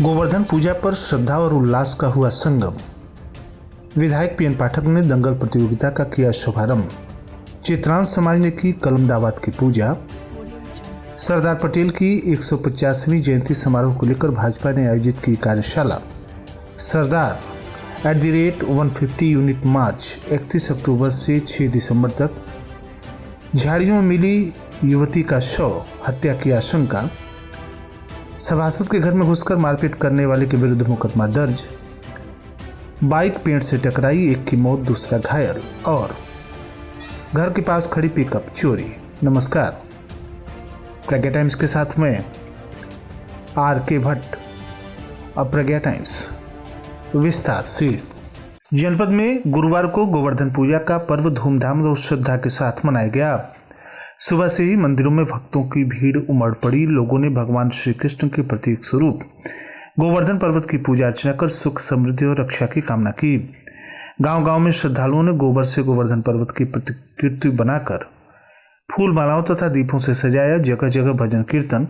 गोवर्धन पूजा पर श्रद्धा और उल्लास का हुआ संगम। विधायक पीएन पाठक ने दंगल प्रतियोगिता का किया शुभारंभ। चित्रांश समाज ने की कलम दावत की पूजा। सरदार पटेल की 150वीं जयंती समारोह को लेकर भाजपा ने आयोजित की कार्यशाला। सरदार @150 यूनिट मार्च 31 अक्टूबर से 6 दिसंबर तक। झाड़ियों में मिली युवती का शव, हत्या की आशंका। सभासद के घर में घुसकर मारपीट करने वाले के विरुद्ध मुकदमा दर्ज। बाइक पेड़ से टकराई, एक की मौत दूसरा घायल। और घर के पास खड़ी पिकअप चोरी। नमस्कार, प्रज्ञा टाइम्स के साथ में RK भट्ट। अब प्रज्ञा टाइम्स विस्तार से। जनपद में गुरुवार को गोवर्धन पूजा का पर्व धूमधाम और श्रद्धा के साथ मनाया गया। सुबह से ही मंदिरों में भक्तों की भीड़ उमड़ पड़ी। लोगों ने भगवान श्री कृष्ण के प्रतीक स्वरूप गोवर्धन पर्वत की पूजा अर्चना कर सुख, समृद्धि और रक्षा की कामना की। गांव-गांव में श्रद्धालुओं ने गोबर से गोवर्धन पर्वत की प्रतिकृति बनाकर फूल मालाओं तथा दीपों से सजाया। जगह जगह भजन कीर्तन,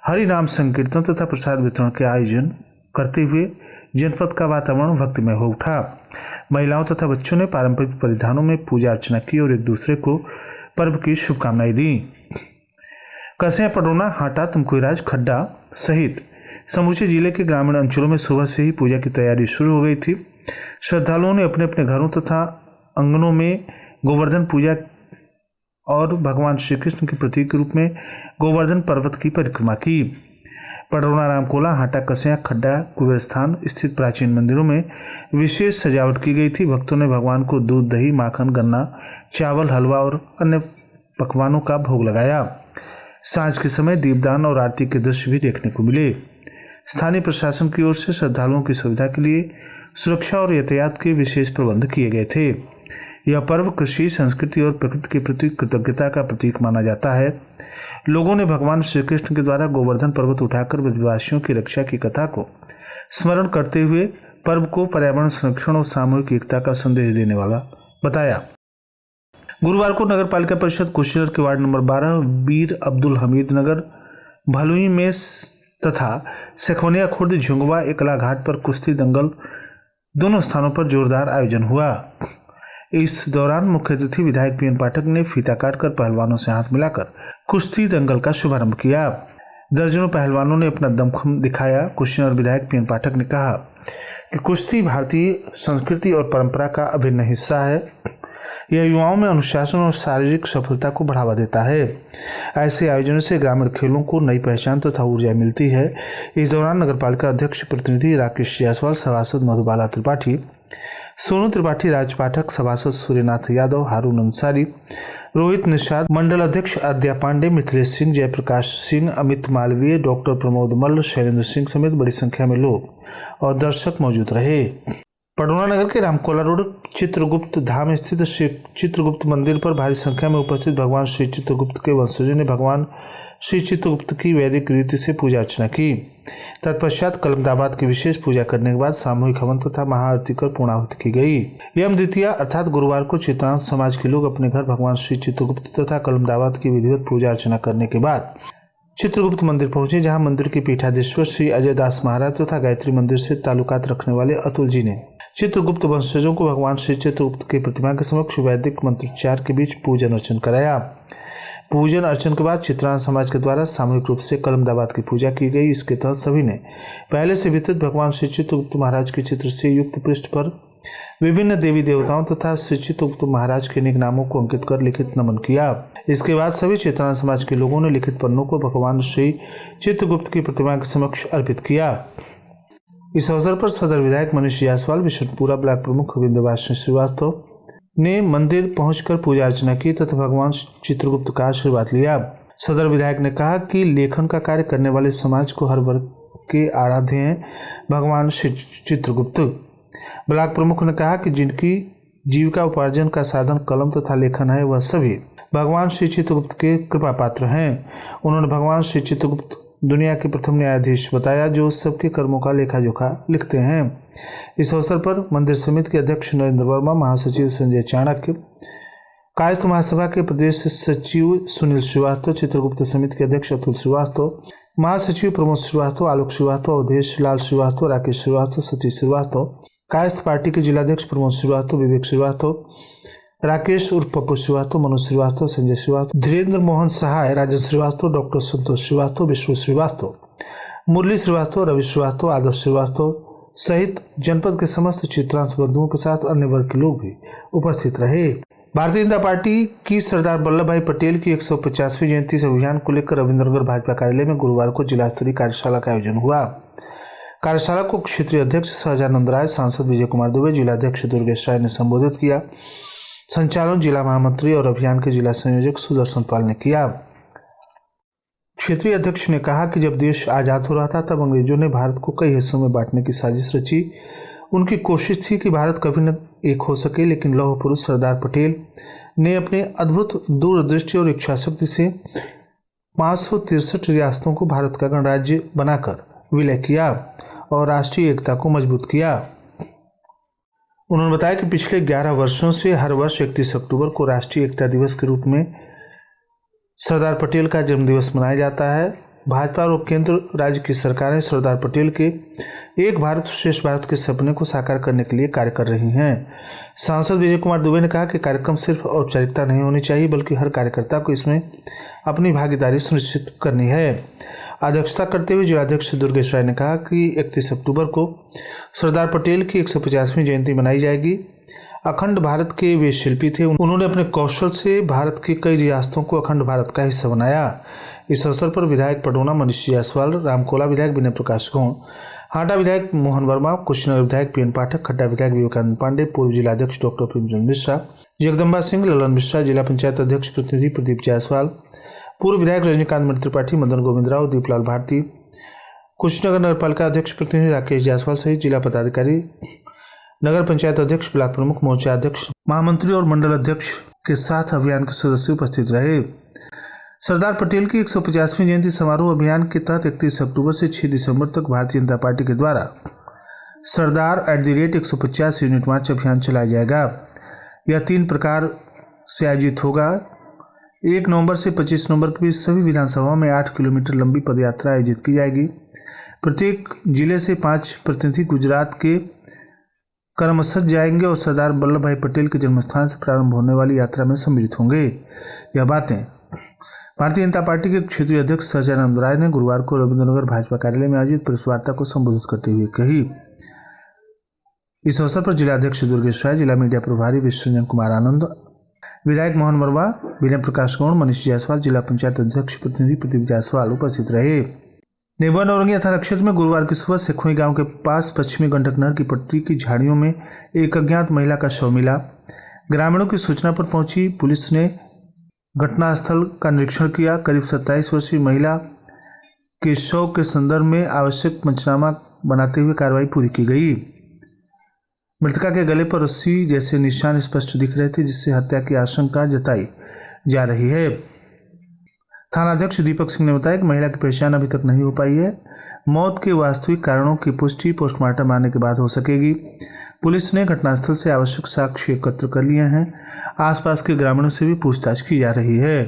हरि नाम संकीर्तन तथा प्रसाद वितरण के आयोजन करते हुए जनपद का वातावरण भक्तिमय हो उठा। महिलाओं तथा बच्चों ने पारंपरिक परिधानों में पूजा अर्चना की और एक दूसरे को पर्व की शुभकामनाएं दी। कसिया, पडरौना, हाटा, तुमकुईराज, खड्डा सहित समूचे जिले के ग्रामीण अंचलों में सुबह से ही पूजा की तैयारी शुरू हो गई थी। श्रद्धालुओं ने अपने अपने घरों तथा आंगनों में गोवर्धन पूजा और भगवान श्री कृष्ण के प्रतीक के रूप में गोवर्धन पर्वत की परिक्रमा की। पडरौना, रामकोला, हाटा, कसिया, खड्डा, कुबेर स्थान स्थित प्राचीन मंदिरों में विशेष सजावट की गई थी। भक्तों ने भगवान को दूध, दही, माखन, गन्ना, चावल, हलवा और अन्य पकवानों का भोग लगाया। सांझ के समय दीपदान और आरती के दृश्य भी देखने को मिले। स्थानीय प्रशासन की ओर से श्रद्धालुओं की सुविधा के लिए सुरक्षा और यातायात के विशेष प्रबंध किए गए थे। यह पर्व कृषि, संस्कृति और प्रकृति के प्रति कृतज्ञता का प्रतीक माना जाता है। लोगों ने भगवान श्री कृष्ण के द्वारा गोवर्धन पर्वत उठाकर ब्रजवासियों की रक्षा की कथा को स्मरण करते हुए पर्व को पर्यावरण संरक्षण और सामूहिक एकता का संदेश देने वाला बताया। गुरुवार को नगर पालिका परिषद कुशीनगर के वार्ड नंबर 12 वीर अब्दुल हमीद नगर, भलुई में तथा सेखवनिया खुर्द, झुंगवा, एकला घाट पर कुश्ती दंगल दोनों स्थानों पर जोरदार आयोजन हुआ। इस दौरान मुख्य अतिथि विधायक पीएन पाठक ने फीता काटकर पहलवानों से हाथ मिलाकर कुश्ती दंगल का शुभारंभ किया। दर्जनों पहलवानों ने अपना दमखम दिखाया। कुशीनगर विधायक पीएन पाठक ने कहा कि कुश्ती भारतीय संस्कृति और परंपरा का अभिन्न हिस्सा है। यह युवाओं में अनुशासन और शारीरिक सफलता को बढ़ावा देता है। ऐसे आयोजनों से ग्रामीण खेलों को नई पहचान तथा ऊर्जा मिलती है। इस दौरान नगरपालिका अध्यक्ष प्रतिनिधि राकेश जायसवाल, सभासद मधुबाला त्रिपाठी, सोनू त्रिपाठी, राज पाठक, सभासद सूर्यनाथ यादव, हारून अंसारी, रोहित निषाद, मंडल अध्यक्ष आद्या पांडे, मिथिलेश सिंह, जयप्रकाश सिंह, अमित मालवीय, डॉक्टर प्रमोद मल्ल, शैलेंद्र सिंह समेत बड़ी संख्या में लोग और दर्शक मौजूद रहे। पडरौना नगर के रामकोला रोड चित्रगुप्त धाम स्थित श्री चित्रगुप्त मंदिर पर भारी संख्या में उपस्थित भगवान श्री चित्रगुप्त के वंशजों ने भगवान श्री चित्रगुप्त की वैदिक रीति से पूजा अर्चना की। तत्पश्चात कलम दावत की विशेष पूजा करने के बाद सामूहिक हवन तथा महाआरती कर पूर्णाहुति की गई। यम द्वितीया अर्थात गुरुवार को चित्रांश समाज के लोग अपने घर भगवान श्री चित्रगुप्त तथा कलम दावत की विधिवत पूजा अर्चना करने के बाद चित्रगुप्त मंदिर पहुंचे, जहां मंदिर के पीठाधीश्वर श्री अजय दास महाराज तथा गायत्री मंदिर से ताल्लुकात रखने वाले अतुल जी ने चित्रगुप्त वंशजों को भगवान श्री चित्रगुप्त की प्रतिमा के समक्ष वैदिक मंत्रोच्चार के बीच पूजन अर्चन कराया। पूजन अर्चन के बाद चित्रांश समाज के द्वारा सामूहिक रूप से कलम दावत की पूजा की गई। इसके तहत सभी ने पहले से वितरित भगवान श्री चित्रगुप्त महाराज के चित्र से युक्त पृष्ठ पर विभिन्न देवी देवताओं तथा श्री चित्रगुप्त महाराज के निक नामों को अंकित कर लिखित नमन किया। इसके बाद सभी चित्रांश समाज के लोगों ने लिखित पन्नों को भगवान श्री चित्रगुप्त की प्रतिमा के समक्ष अर्पित किया। इस अवसर पर सदर विधायक मनीष जायसवाल, विष्णुपुरा ब्लॉक प्रमुख विंध्यवासिनी श्रीवास्तव ने मंदिर पहुंचकर पूजा अर्चना की तथा भगवान चित्रगुप्त का आशीर्वाद लिया। सदर विधायक ने कहा कि लेखन का कार्य करने वाले समाज को हर वर्ग के आराध्य हैं भगवान श्री चित्रगुप्त। ब्लॉक प्रमुख ने कहा कि जिनकी जीविका उपार्जन का साधन कलम तथा लेखन है, वह सभी भगवान श्री चित्रगुप्त के कृपा पात्र हैं। उन्होंने भगवान श्री चित्रगुप्त दुनिया के प्रथम न्यायाधीश बताया, जो सबके कर्मों का लेखा जोखा लिखते हैं। इस अवसर पर मंदिर समिति के अध्यक्ष नरेंद्र वर्मा, महासचिव संजय चाणक्य, कायस्थ महासभा के प्रदेश सचिव सुनील श्रीवास्तव, चित्रगुप्त समिति के अध्यक्ष अतुल श्रीवास्तव, महासचिव प्रमोद श्रीवास्तव, आलोक श्रीवास्तव, अवधेश लाल श्रीवास्तव, राकेश श्रीवास्तव, सतीश श्रीवास्तव, कायस्थ पार्टी के जिलाध्यक्ष प्रमोद श्रीवास्तव, विवेक श्रीवास्तव, राकेश उर्फ पप्पू श्रीवास्तव, मनोज श्रीवास्तव, संजय श्रीवास्तव, धीरेन्द्र मोहन सहाय, राजन श्रीवास्तव, डॉक्टर संतोष श्रीवास्तव, विष्णु श्रीवास्तव, मुरली श्रीवास्तव, रवि श्रीवास्तव, आदर्श श्रीवास्तव सहित जनपद के समस्त चित्रांश बंधुओं के साथ अन्य वर्ग के लोग भी उपस्थित रहे। भारतीय जनता पार्टी की सरदार वल्लभ भाई पटेल की 150वीं जयंती अभियान को लेकर रविंद्रनगर भाजपा कार्यालय में गुरुवार को जिला स्तरीय कार्यशाला का आयोजन हुआ। कार्यशाला को क्षेत्रीय अध्यक्ष सहजानंद राय, सांसद विजय कुमार दुबे, जिलाध्यक्ष दुर्गेश राय ने संबोधित किया। संचालन जिला महामंत्री और अभियान के जिला संयोजक सुदर्शन पाल ने किया। क्षेत्रीय अध्यक्ष ने कहा कि जब देश आजाद हो रहा था तब अंग्रेजों ने भारत को कई हिस्सों में बांटने की साजिश रची। उनकी कोशिश थी कि भारत कभी न एक हो सके, लेकिन लौह पुरुष सरदार पटेल ने अपने अद्भुत दूरदृष्टि और इच्छाशक्ति से 563 रियासतों को भारत का गणराज्य बनाकर विलय किया और राष्ट्रीय एकता को मजबूत किया। उन्होंने बताया कि पिछले 11 वर्षों से हर वर्ष 31 अक्टूबर को राष्ट्रीय एकता दिवस के रूप में सरदार पटेल का जन्मदिवस मनाया जाता है। भाजपा और केंद्र राज्य की सरकारें सरदार पटेल के एक भारत श्रेष्ठ भारत के सपने को साकार करने के लिए कार्य कर रही हैं। सांसद विजय कुमार दुबे ने कहा कि कार्यक्रम सिर्फ औपचारिकता नहीं होनी चाहिए, बल्कि हर कार्यकर्ता को इसमें अपनी भागीदारी सुनिश्चित करनी है। अध्यक्षता करते हुए जिलाध्यक्ष दुर्गेश राय ने कहा कि 31 अक्टूबर को सरदार पटेल की 150वीं जयंती मनाई जाएगी। अखंड भारत के वे शिल्पी थे। उन्होंने अपने कौशल से भारत की कई रियासतों को अखंड भारत का हिस्सा बनाया। इस अवसर पर विधायक पडोना मनीष जायसवाल, रामकोला विधायक विनय प्रकाश गौड़, हाटा विधायक मोहन वर्मा, कुशीनगर विधायक पीएन पाठक, खड्डा विधायक विवेकानंद पांडे, पूर्व जिलाध्यक्ष डॉक्टर प्रेमचंद मिश्रा, जगदम्बा सिंह, ललन मिश्रा, जिला पंचायत अध्यक्ष प्रतिनिधि प्रदीप जायसवाल, पूर्व विधायक रजनीकांत मित्र त्रिपाठी, मदन गोविंद राव, दीपलाल भारती, कुशीनगर नगरपालिका अध्यक्ष प्रतिनिधि राकेश जायसवाल सहित जिला पदाधिकारी, नगर पंचायत अध्यक्ष, ब्लॉक प्रमुख, मोर्चा अध्यक्ष, महामंत्री और मंडल अध्यक्ष के साथ अभियान के सदस्य उपस्थित रहे। सरदार पटेल की 150वीं जयंती समारोह अभियान के तहत 31 अक्टूबर से 6 दिसंबर तक भारतीय जनता पार्टी के द्वारा सरदार @150 यूनिट मार्च अभियान चलाया जाएगा। यह 3 प्रकार से आयोजित होगा। 1 नवंबर से 25 नवंबर के बीच सभी विधानसभाओं में 8 किलोमीटर लंबी पदयात्रा आयोजित की जाएगी। प्रत्येक जिले से 5 प्रतिनिधि गुजरात के करमसद जाएंगे और सरदार वल्लभ भाई पटेल के जन्मस्थान से प्रारंभ होने वाली यात्रा में सम्मिलित होंगे। यह बातें भारतीय जनता पार्टी के क्षेत्रीय अध्यक्ष सहजानंद राय ने गुरुवार को रविंद्रनगर भाजपा कार्यालय में आयोजित प्रेस वार्ता को संबोधित करते हुए कही। इस अवसर पर जिलाध्यक्ष दुर्गेश राय, जिला मीडिया प्रभारी विश्वरंजन कुमार आनंद, विधायक मोहन वर्मा, विनय प्रकाश गौड़, मनीष जायसवाल, जिला पंचायत अध्यक्ष प्रतिनिधि प्रदीप जायसवाल उपस्थित रहे। नेबुआ नौरंगिया थाना क्षेत्र में गुरुवार की सुबह सेखोई गांव के पास पश्चिमी गंडक नहर की पट्टी की झाड़ियों में एक अज्ञात महिला का शव मिला। ग्रामीणों की सूचना पर पहुंची पुलिस ने घटनास्थल का निरीक्षण किया। करीब 27 वर्षीय महिला के शव के संदर्भ में आवश्यक पंचनामा बनाते हुए कार्रवाई पूरी की गई। मृतका के गले पर रस्सी जैसे निशान स्पष्ट दिख रहे थे, जिससे हत्या की आशंका जताई जा रही है। थानाध्यक्ष दीपक सिंह ने बताया कि महिला की पहचान अभी तक नहीं हो पाई है। मौत के वास्तविक कारणों की पुष्टि पोस्टमार्टम आने के बाद हो सकेगी। पुलिस ने घटनास्थल से आवश्यक साक्ष्य एकत्र कर लिए हैं। आसपास के ग्रामीणों से भी पूछताछ की जा रही है।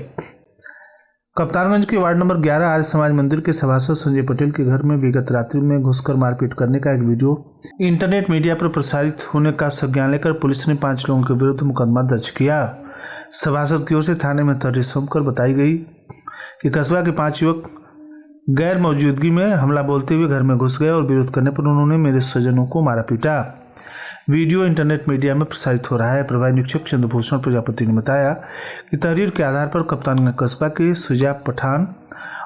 कप्तानगंज के वार्ड नंबर 11 आर्य समाज मंदिर के सभासद संजय पटेल के घर में विगत रात्रि में घुसकर मारपीट करने का एक वीडियो इंटरनेट मीडिया पर प्रसारित होने का संज्ञान लेकर पुलिस ने 5 लोगों के विरुद्ध मुकदमा दर्ज किया। सभासद की ओर से थाने में तहरीर सौंपकर बताई गई कि कस्बा के 5 युवक गैर मौजूदगी में हमला बोलते हुए घर में घुस गए और विरोध करने पर उन्होंने मेरे स्वजनों को मारा पीटा। वीडियो इंटरनेट मीडिया में प्रसारित हो रहा है। प्रभारी निरीक्षक चंद्रभूषण प्रजापति ने बताया कि तहरीर के आधार पर कप्तानगंज कस्बा के सुजा पठान,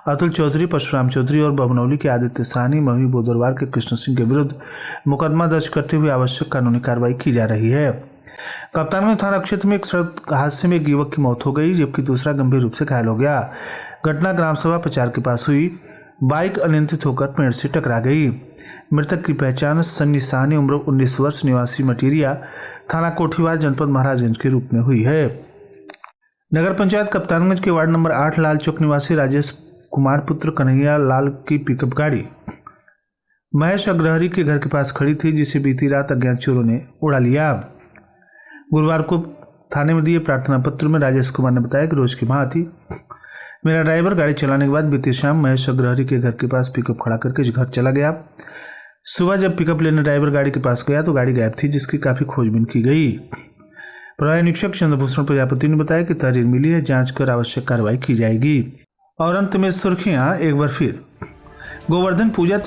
अतुल चौधरी, परशुराम चौधरी और बबनौली के आदित्य साहनी, मवी बोदरवार के कृष्ण सिंह के विरुद्ध मुकदमा दर्ज करते हुए आवश्यक कानूनी कार्रवाई की जा रही है। कप्तानगंज थाना क्षेत्र में एक सड़क हादसे में एक युवक की मौत हो गई, जबकि दूसरा गंभीर रूप से घायल हो गया। घटना ग्राम सभा प्रचार के पास हुई। बाइक अनियंत्रित होकर पेड़ से टकरा गई। मृतक की पहचान सन्नी साहनी, उम्र 19 वर्ष, निवासी मटेरिया, थाना कोठीवार, जनपद महाराजगंज के रूप में हुई है। नगर पंचायत कप्तानगंज के वार्ड नंबर 8 लाल चौक निवासी राजेश कुमार पुत्र कन्हैया लाल की पिकअप गाड़ी महेश अग्रहरी के घर के पास खड़ी थी, जिसे बीती रात अज्ञात चोरों ने उड़ा लिया। गुरुवार को थाने में दिए प्रार्थना पत्र में राजेश कुमार ने बताया कि रोज की भांति मेरा ड्राइवर गाड़ी चलाने के बाद बीती शाम महेश अग्रहरी के घर के पास पिकअप खड़ा करके घर चला गया। सुबह जब पिकअप लेने ड्राइवर गाड़ी के पास गया तो गाड़ी गायब थी, जिसकी काफी खोजबीन की गई। प्रभारी निरीक्षक चंद्रभूषण प्रजापति ने बताया कि तहरीर मिली है, जांच कर आवश्यक कार्रवाई की जाएगी। और अंत में सुर्खियां एक बार फिर। गोवर्धन पूजा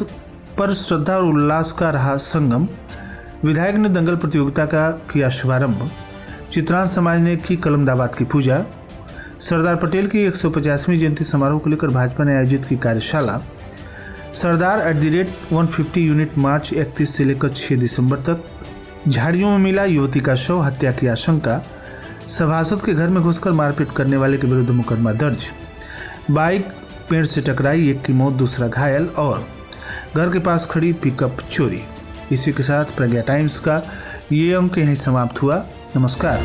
पर श्रद्धा और उल्लास का रहा संगम। विधायक ने दंगल प्रतियोगिता का किया शुभारंभ। चित्रांश समाज ने की कलमदाबाद की पूजा। सरदार पटेल की 150वीं जयंती समारोह को लेकर भाजपा ने आयोजित की कार्यशाला। सरदार @150 यूनिट मार्च 31 से लेकर 6 दिसंबर तक। झाड़ियों में मिला युवती का शव, हत्या की आशंका। सभासद के घर में घुसकर मारपीट करने वाले के विरुद्ध मुकदमा दर्ज। बाइक पेड़ से टकराई, एक की मौत, दूसरा घायल। और घर के पास खड़ी पिकअप चोरी। इसी के साथ प्रज्ञा टाइम्स का ये अंक यहीं समाप्त हुआ। नमस्कार।